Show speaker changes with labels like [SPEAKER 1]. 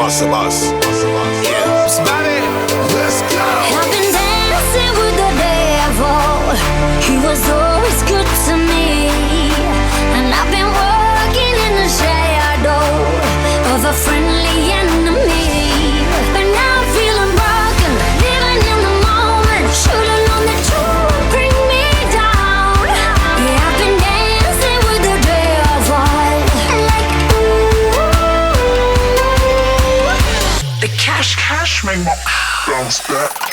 [SPEAKER 1] Muscle Bus. Yeah. Spotted. Let's go.
[SPEAKER 2] I've been dancing with the devil. He was always good to me. And I've been working in the shadow of a friendly enemy. But now I'm feeling broken, living in the moment. Should've known that you would bring me down. Yeah, I've been dancing with the devil. Like, ooh.
[SPEAKER 1] The cash make my bounce back.